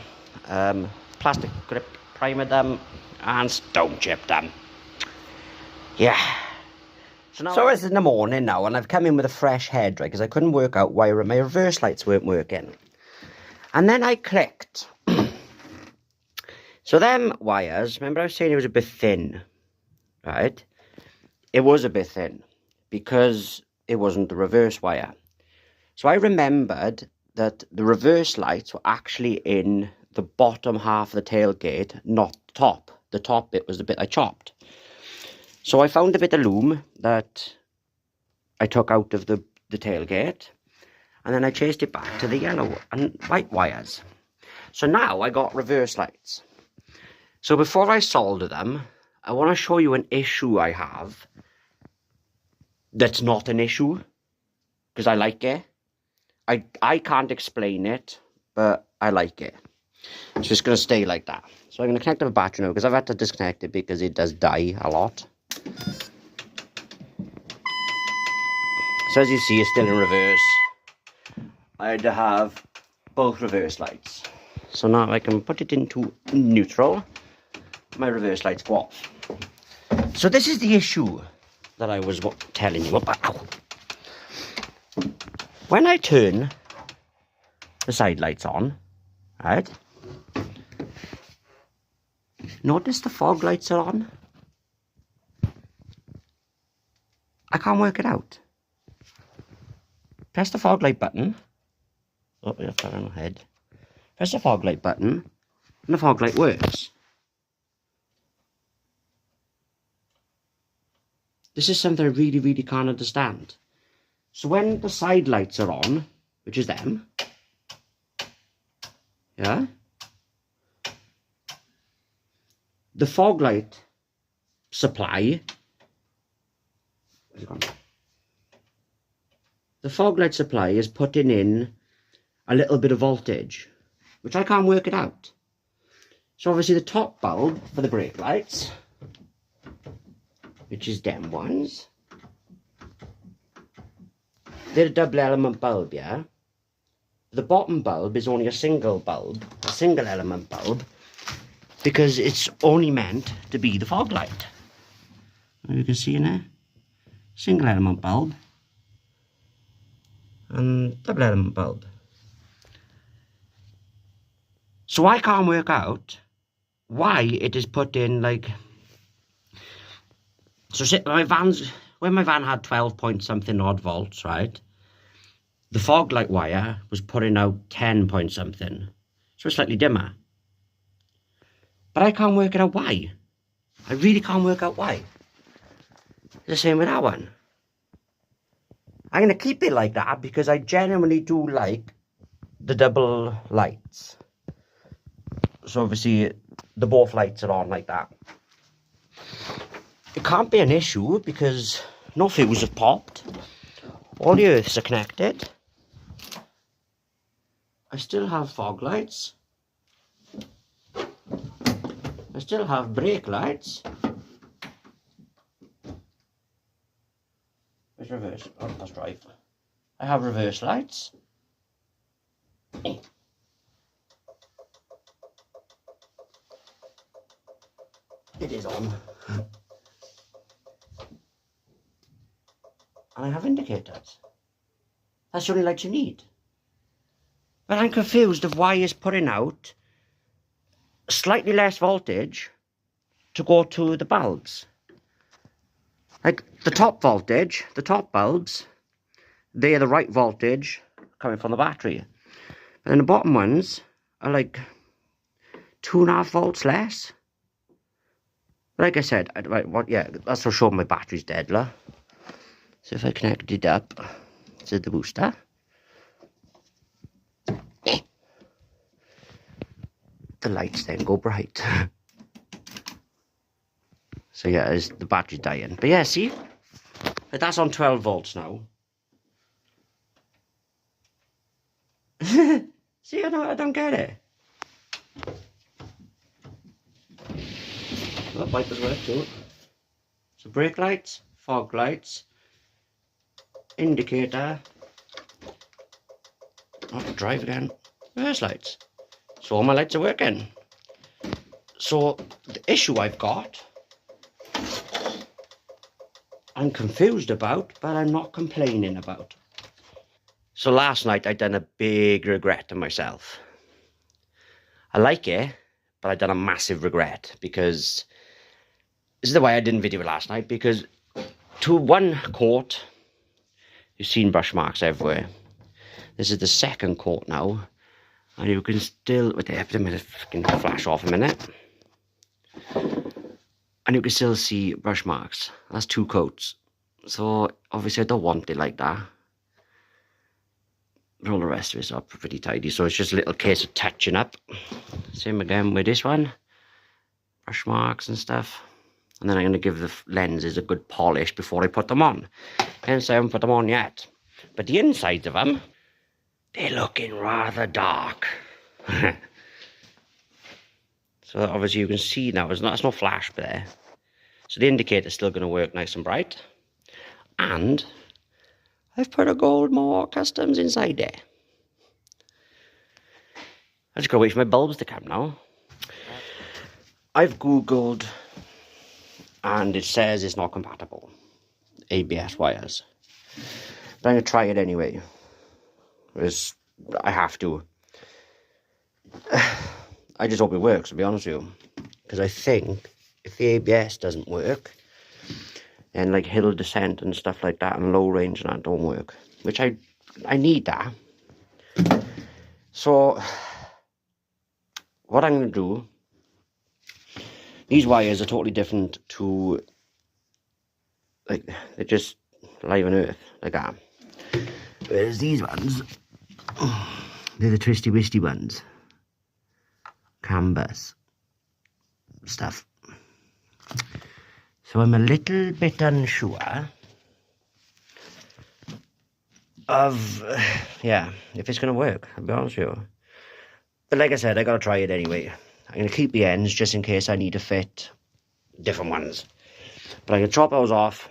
plastic grip primer them, and stone chipped them. Yeah. So it's in the morning now, and I've come in with a fresh head, right, because I couldn't work out why my reverse lights weren't working. And then I clicked. So them wires, remember I was saying it was a bit thin, right? It was a bit thin because it wasn't the reverse wire. So I remembered that the reverse lights were actually in the bottom half of the tailgate, not the top. The top bit was the bit I chopped. So I found a bit of loom that I took out of the tailgate, and then I chased it back to the yellow and white wires. So now I got reverse lights. So before I solder them, I want to show you an issue I have that's not an issue, because I like it. I can't explain it, but I like it. It's just going to stay like that. So I'm going to connect the battery now, because I've had to disconnect it because it does die a lot. So as you see, it's still in reverse. I had to have both reverse lights. So now I can put it into neutral. My reverse lights go off. So this is the issue that I was telling you about. Ow. When I turn the side lights on, right? Notice the fog lights are on. I can't work it out. Press the fog light button. Oh, you have to turn my head. Press the fog light button, and the fog light works. This is something I really, really can't understand. So when the side lights are on, which is them, yeah, the fog light supply, where's it gone? The fog light supply is putting in a little bit of voltage, which I can't work it out. So obviously the top bulb for the brake lights, which is them ones, they're a double element bulb, yeah? The bottom bulb is only a single bulb, a single element bulb, because it's only meant to be the fog light. You can see in there, single element bulb and double element bulb. So I can't work out why it is put in like, so when my van had 12 point something odd volts, right? The fog light wire was putting out 10 point something. So it's slightly dimmer. But I can't work it out why. I really can't work out why. The same with that one. I'm going to keep it like that because I genuinely do like the double lights. So obviously the both lights are on like that. It can't be an issue because no fuse have popped. All the earths are connected. I still have fog lights. I still have brake lights. Where's reverse? Oh, that's drive. I have reverse lights. It is on. And I have indicators. That's the only light you need. But I'm confused of why it's putting out slightly less voltage to go to the bulbs. Like the top voltage, the top bulbs, they're the right voltage coming from the battery. And then the bottom ones are like 2.5 volts less. Like I said, that's for sure my battery's dead, lah. So if I connect it up to the booster, the lights then go bright. So yeah, the battery's dying. But yeah, see? That's on 12 volts now. See, I don't get it. Well, that wipers work too. So brake lights, fog lights, indicator. Oh, drive again. Reverse lights. So all my lights are working. So the issue I've got, I'm confused about, but I'm not complaining about. So last night I done a big regret to myself. I like it, but I done a massive regret because this is the way I didn't video last night, because to one coat, you've seen brush marks everywhere. This is the second coat now, and you can still, wait there, let me fucking flash off a minute. And you can still see brush marks. That's 2 coats. So obviously I don't want it like that. But all the rest of it's up pretty tidy, so it's just a little case of touching up. Same again with this one. Brush marks and stuff. And then I'm going to give the lenses a good polish before I put them on. Hence I haven't put them on yet. But the insides of them, they're looking rather dark. So obviously you can see now, there's no flash there. So the indicator's still going to work nice and bright. And I've put a Goldmore Customs inside there. I just gotta wait for my bulbs to come now. I've Googled and it says it's not compatible. ABS wires. But I'm gonna try it anyway. Because I have to. I just hope it works, to be honest with you. Because I think if the ABS doesn't work, then like hill descent and stuff like that and low range and that don't work. Which I need that. So what I'm going to do, these wires are totally different to, like, they're just live on earth, like that. Whereas these ones, they're the twisty wisty ones. Canvas stuff. So I'm a little bit unsure of, yeah, if it's going to work, I'll be honest with you. But like I said, I got to try it anyway. I'm going to keep the ends just in case I need to fit different ones. But I can chop those off,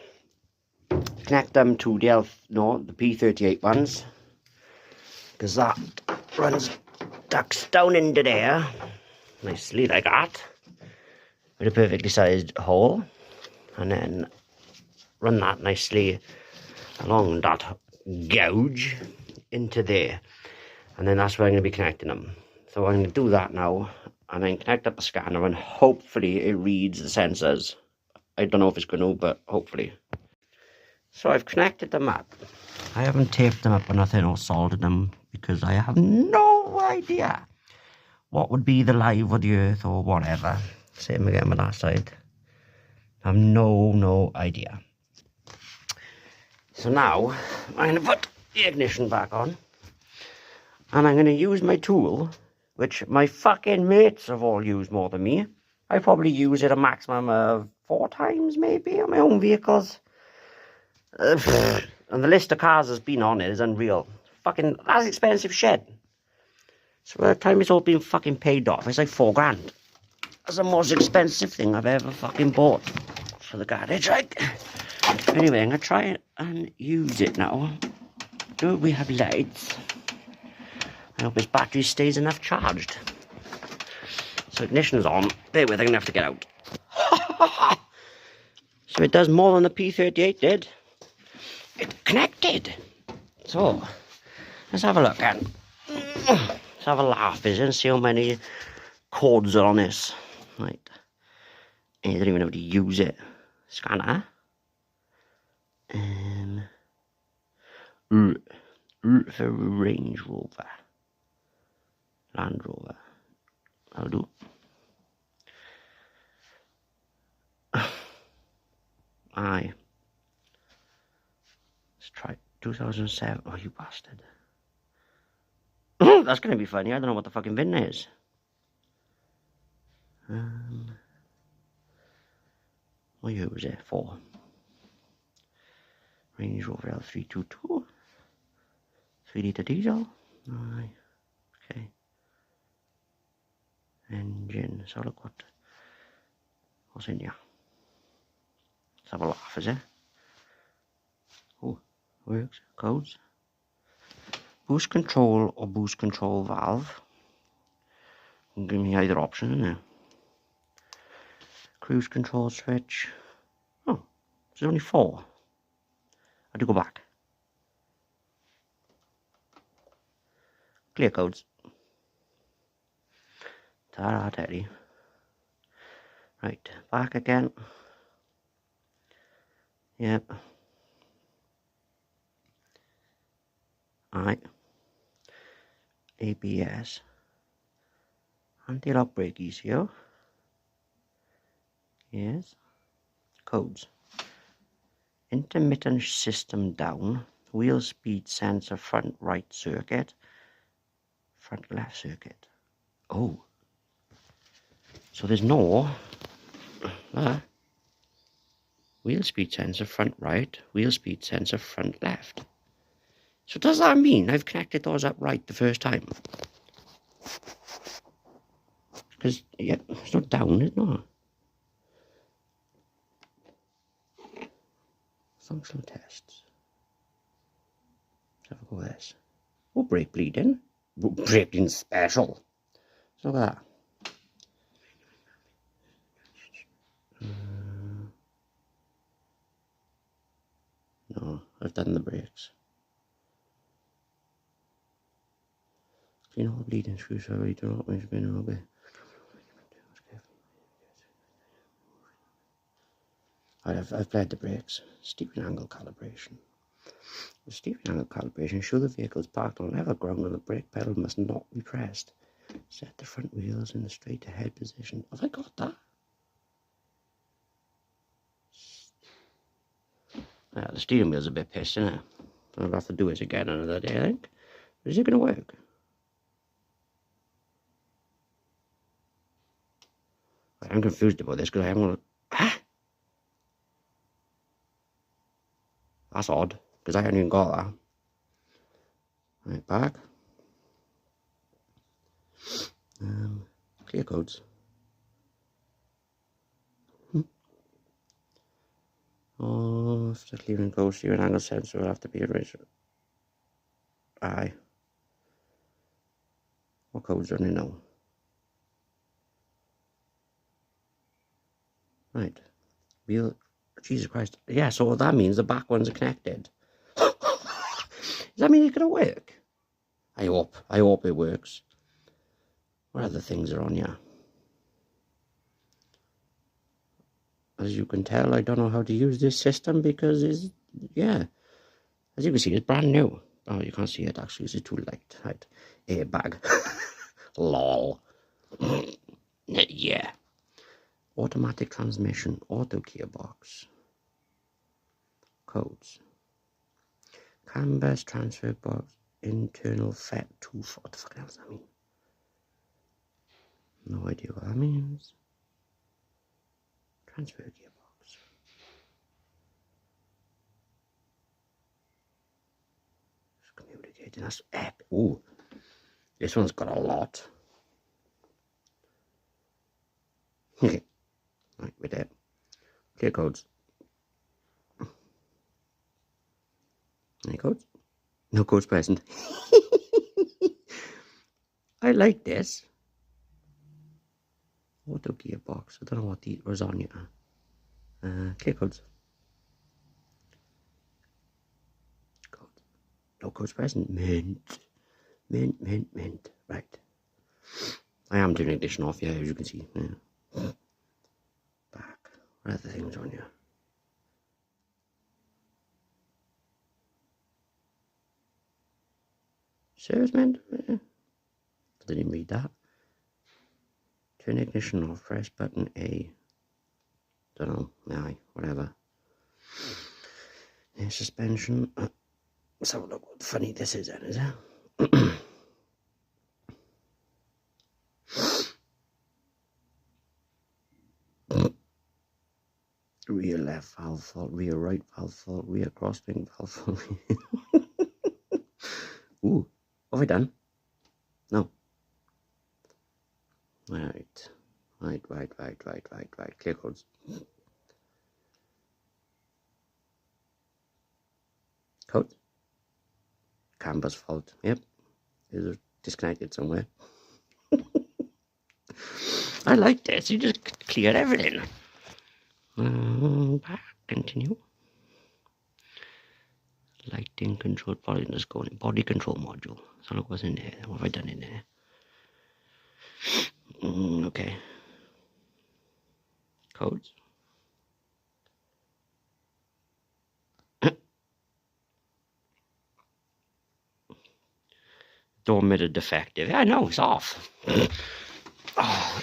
connect them to the the P38 ones, because that ducks down into there, nicely like that, with a perfectly sized hole. And then run that nicely along that gouge into there. And then that's where I'm going to be connecting them. So I'm going to do that now. And then connect up the scanner and hopefully it reads the sensors. I don't know if it's going to, but hopefully. So I've connected them up. I haven't taped them up or nothing or soldered them because I have no idea what would be the live or the earth or whatever. Same again with that side. I have no idea. So now I'm going to put the ignition back on and I'm going to use my tool, which my fucking mates have all used more than me. I probably use it a maximum of 4 times maybe on my own vehicles. And the list of cars that's been on it is unreal. Fucking, that's expensive shit. So by the time it's all been fucking paid off, it's like 4 grand. That's the most expensive thing I've ever fucking bought for the garage, like. Anyway, I'm going to try and use it now. Do we have lights? I hope his battery stays enough charged. So ignition's on. Bear with, I'm going to have to get out. So it does more than the P38 did. It connected. So, let's have a look then. Let's have a laugh, and see how many cords are on this. Right. I don't even know how to use it. Scanner. For Range Rover. Land Rover. That'll do. Aye. Let's try 2007. Oh, you bastard. That's going to be funny. I don't know what the fucking VIN is. What year was it? 4. Range Rover L322. 3-litre diesel. Aye. Okay. Engine. So look what's in here. Let's have a laugh, is it? Oh, works. Codes. Boost control or boost control valve. Give me either option in there. Cruise control switch. Oh, there's only 4. Got to go back. Clear codes. Ta-ra, Teddy. Right, back again. Yep. Alright. ABS. Anti-lock brake ECO. Yes. Codes. Intermittent system down. Wheel speed sensor front right circuit. Front left circuit. Oh. So there's no wheel speed sensor front right, wheel speed sensor front left. So does that mean I've connected those up right the first time? Because, yeah, it's not down, it's not. Functional tests. Let's have a go at this. Oh, brake bleeding. Brake bleeding special. Look at that. No, I've done the brakes. Clean all bleeding screws so you do not wish to be no bit. I've played the brakes. Steering angle calibration. The steering angle calibration ensure the vehicle is parked on level ground and the brake pedal must not be pressed. Set the front wheels in the straight ahead position. Have I got that? The steering wheel's a bit pissed, isn't it? I'll have to do it again another day, I think. Is it going to work? I'm confused about this because I haven't got a... That's odd, because I haven't even got that. Right, back. Clear codes. Oh, if the clearing code steering angle sensor will have to be erased. Aye. What code's running now? Right. Wheel. Jesus Christ. Yeah, so that means the back ones are connected. Does that mean it's going to work? I hope it works. What other things are on here? As you can tell, I don't know how to use this system because it's, yeah. As you can see, it's brand new. Oh, you can't see it actually, it's too light. Right. Airbag. Lol. Yeah. Automatic transmission, auto gearbox. Codes. Canvas transfer box, internal FET 2. What the fuck else does that mean? No idea what that means. Transfer gearbox. It's communicating. That's epic. Ooh, this one's got a lot. Okay. Right, we're there. Clear codes. Any codes? No codes present. I like this. Auto gearbox. I don't know what was on here. Clear codes. Codes. No codes present. Mint. Mint. Right. I am turning ignition off, yeah, as you can see. Yeah. Back. What other things on here? Service man? I didn't even read that. Turn ignition off, press button A. Don't know, aye, whatever. Air suspension. Let's have a look what funny this is then, is it? Rear left valve fault, rear right valve fault, rear crosswing valve fault. Ooh, what have I done? No. Right. Clear codes. Code. Canvas fault. Yep. Is disconnected somewhere. I like this. You just clear everything. Back. Continue. Lighting control, body, let's go in body control module. So look what's in there. What have I done in there? Okay. Codes. Door mirror defective. Yeah, I know, it's off. Oh,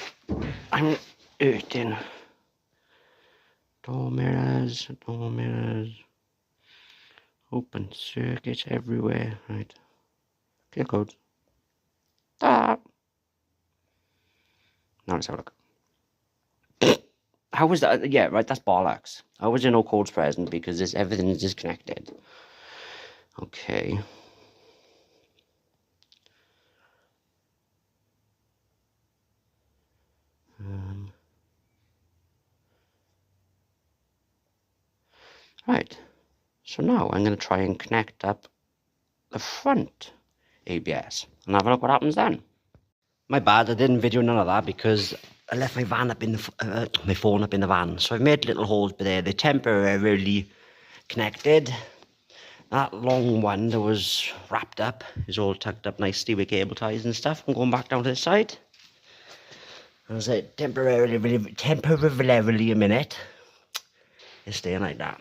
I'm hurting. Door mirrors. Open circuits everywhere. Right. Clear codes. Ah. Now let's have a look. How was that? Yeah, right, that's bollocks. How was there no codes present? Because everything is disconnected. Okay. Right. So now I'm going to try and connect up the front ABS and have a look what happens then. My bad, I didn't video none of that because I left my van up in the my phone up in the van. So I've made little holes there. They're temporarily connected. That long one that was wrapped up is all tucked up nicely with cable ties and stuff. I'm going back down to the side. As I said, temporarily a minute. It's staying like that.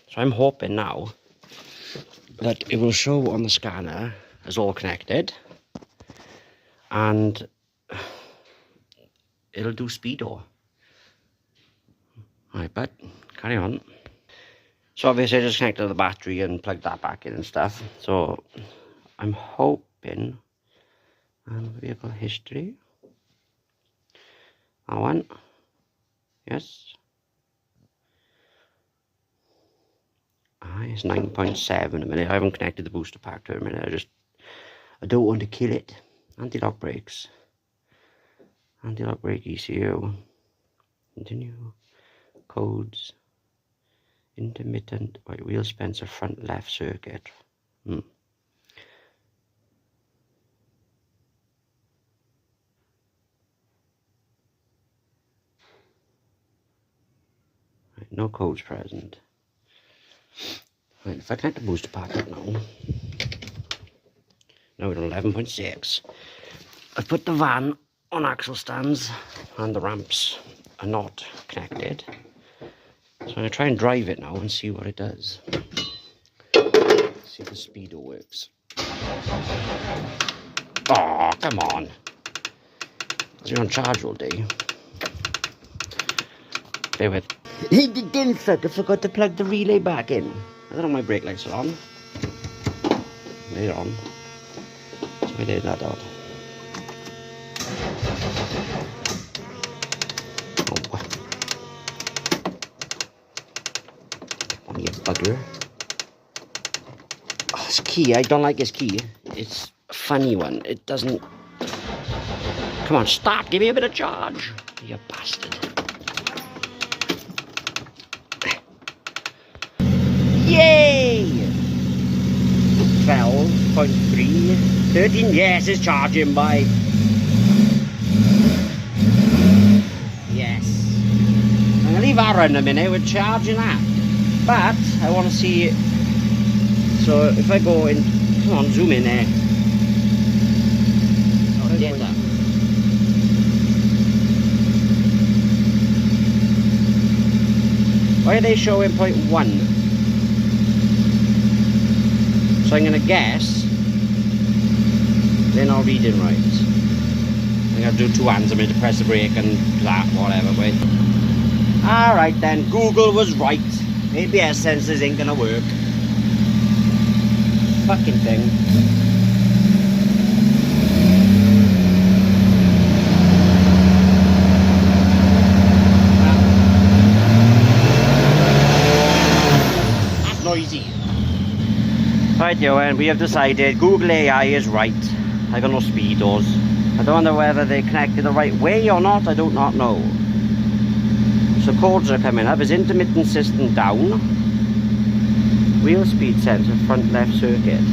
So I'm hoping now that it will show on the scanner as all connected. And it'll do speedo. Right, but carry on. So obviously I just connected the battery and plugged that back in and stuff. So I'm hoping, vehicle history. That one. Yes. It's 9.7 a minute. I haven't connected the booster pack to it a minute. I don't want to kill it. Anti-lock brakes. Anti-lock brake ECU. Continue. Codes. Intermittent. Right, wheel spencer front left circuit. Right, no codes present. Right, if I connect the booster pack up now. Now we're on 11.6. I've put the van on axle stands and the ramps are not connected. So I'm going to try and drive it now and see what it does. See if the speedo works. Oh, come on. Is it on charge all day? Bear with. Then fuck, I forgot to plug the relay back in. I don't know my brake lights are on. They're on. So I did that out. Come on, you bugger. Oh, this key, I don't like this key. It's a funny one. It doesn't... Come on, stop. Give me a bit of charge. You bastard. Yay! 12.3, 13, yes, it's charging by. Yes. I'm going to leave that run a minute, we're charging that. But, I want to see it. So, if I go in, come on, zoom in there. Oh, data. Why are they showing 0.1? So I'm going to guess they're not reading right. I'm going to do two hands. I'm going to press the brake and that, whatever. Wait. Alright then, Google was right. ABS sensors ain't going to work. Fucking thing. That's noisy. Right, Joanne, we have decided Google AI is right. I got no speedos. I don't know whether they connected the right way or not. I do not know. So codes are coming up. Is intermittent system down? Wheel speed sensor front left circuit.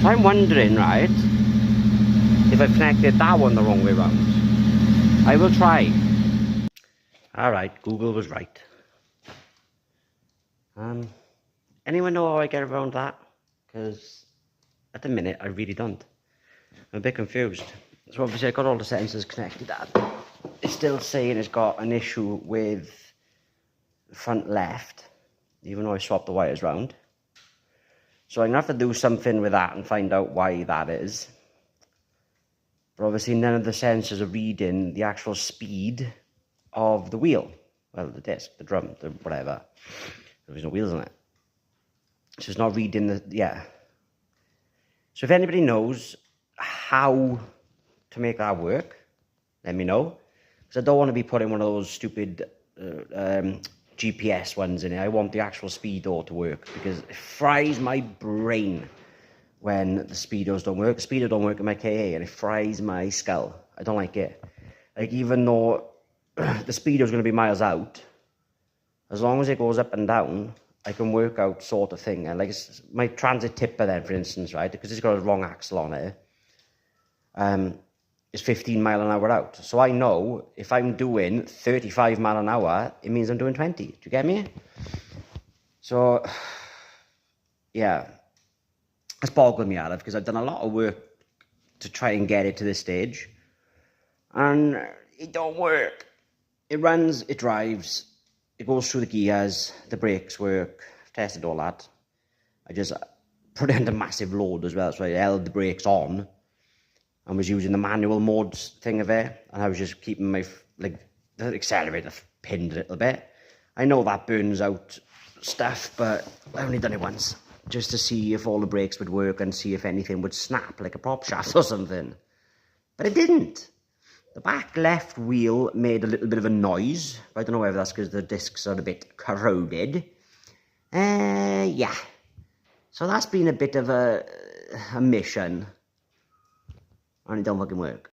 So I'm wondering, right, if I've connected that one the wrong way round. I will try. Alright, Google was right. Anyone know how I get around that? Because at the minute, I really don't. I'm a bit confused. So obviously I got all the sensors connected up. It's still saying it's got an issue with the front left, even though I swapped the wires round. So I'm going to have to do something with that and find out why that is. But obviously none of the sensors are reading the actual speed of the wheel. Well, the disc, the drum, the whatever. There's no wheels on it. So it's not reading the, yeah. So if anybody knows how to make that work, let me know. Because I don't want to be putting one of those stupid GPS ones in it. I want the actual speedo to work, because it fries my brain when the speedos don't work. The speedo don't work in my KA, and it fries my skull. I don't like it. Like, even though the speedo's going to be miles out, as long as it goes up and down, I can work out sort of thing. And like my transit tipper then, for instance, right, because it's got a wrong axle on it, it's 15 mile an hour out. So I know if I'm doing 35 mile an hour, it means I'm doing 20. Do you get me? So, yeah, it's boggled me out of, because I've done a lot of work to try and get it to this stage, and it don't work. It runs, it drives, it goes through the gears, the brakes work. I've tested all that. I just put it under massive load as well, so I held the brakes on and was using the manual modes thing of it, and I was just keeping my, like, the accelerator pinned a little bit. I know that burns out stuff, but I only done it once, just to see if all the brakes would work and see if anything would snap, like a prop shaft or something. But it didn't. The back left wheel made a little bit of a noise. I don't know whether that's because the discs are a bit corroded. Yeah. So that's been a bit of a mission. And it don't fucking work.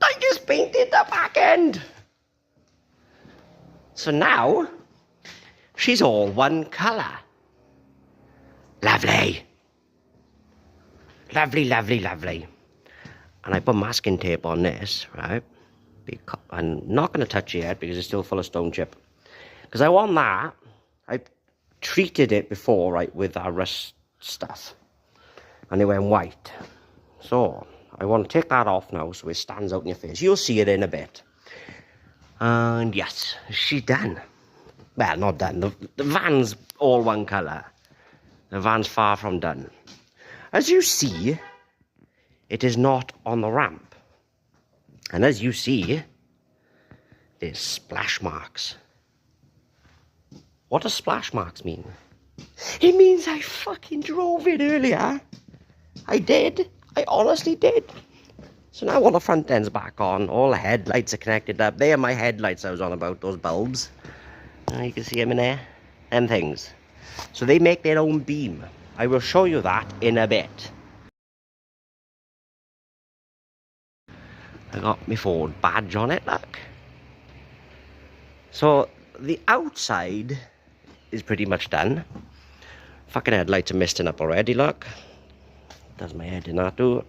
I just painted the back end. So now, she's all one colour. Lovely. Lovely, lovely, lovely. And I put masking tape on this, right? I'm not going to touch it yet because it's still full of stone chip. Because I want that. I treated it before, right, with our rust stuff. And it went white. So I want to take that off now so it stands out in your face. You'll see it in a bit. And yes, she's done. Well, not done. The van's all one colour. The van's far from done. As you see, it is not on the ramp. And as you see, there's splash marks. What does splash marks mean? It means I fucking drove it earlier. I did. I honestly did. So now all the front end's back on. All the headlights are connected up. They are my headlights I was on about, those bulbs. You can see them in there. Them things. So they make their own beam. I will show you that in a bit. I got my Ford badge on it, look. So the outside is pretty much done. Fucking headlights are misting up already, look. Does my head in that too.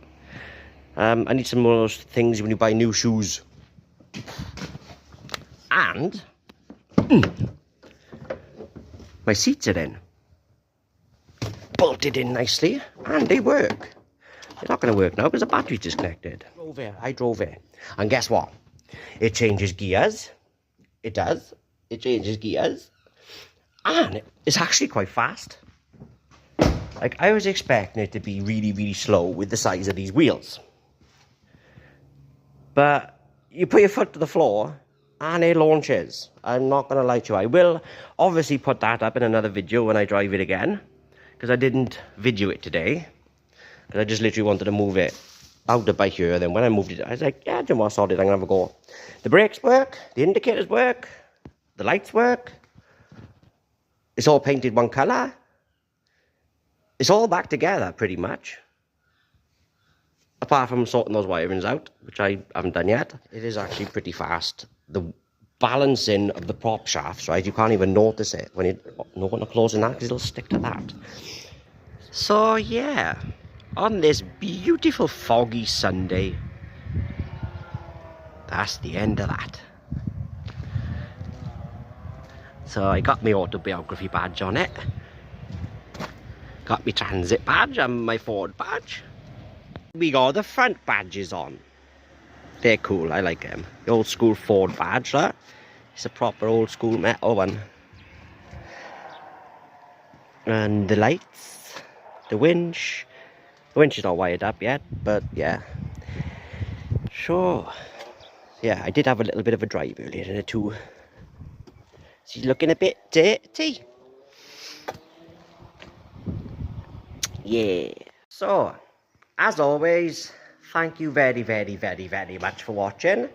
I need some more of those things when you buy new shoes. And my seats are in. Bolted in nicely, and they work. They're not going to work now because the battery's disconnected. I drove it. And guess what? It changes gears. It does. It changes gears. And it's actually quite fast. Like, I was expecting it to be really, really slow with the size of these wheels. But you put your foot to the floor and it launches. I'm not going to lie to you. I will obviously put that up in another video when I drive it again. Because I didn't video it today. Because I just literally wanted to move it out of by here. Then when I moved it, I was like, yeah, do you want to sort it? I'm going to have a go. The brakes work. The indicators work. The lights work. It's all painted one colour. It's all back together, pretty much. Apart from sorting those wirings out, which I haven't done yet. It is actually pretty fast. The balancing of the prop shafts, right? You can't even notice it when you're closing that because it'll stick to that. So, yeah. On this beautiful foggy Sunday, that's the end of that. So I got my autobiography badge on it. Got my transit badge and my Ford badge. We got the front badges on. They're cool, I like them. The old school Ford badge, that. It's a proper old school metal one. And the lights, the winch. The winch is not wired up yet, but yeah. Sure. Yeah, I did have a little bit of a drive earlier in it too. She's looking a bit dirty. Yeah. So, as always, thank you very, very, very, very much for watching.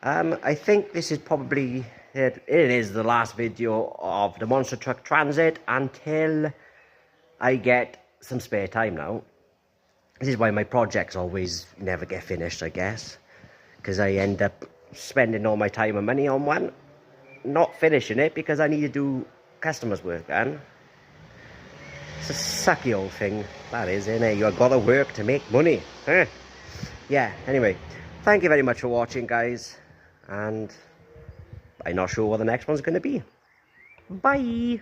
I think this is probably, it is the last video of the Monster Truck Transit until I get some spare time now. This is why my projects always never get finished, I guess. Because I end up spending all my time and money on one, not finishing it because I need to do customers' work, and it's a sucky old thing, that is, innit? You've got to work to make money. Huh? Yeah, anyway, thank you very much for watching, guys, and I'm not sure what the next one's going to be. Bye!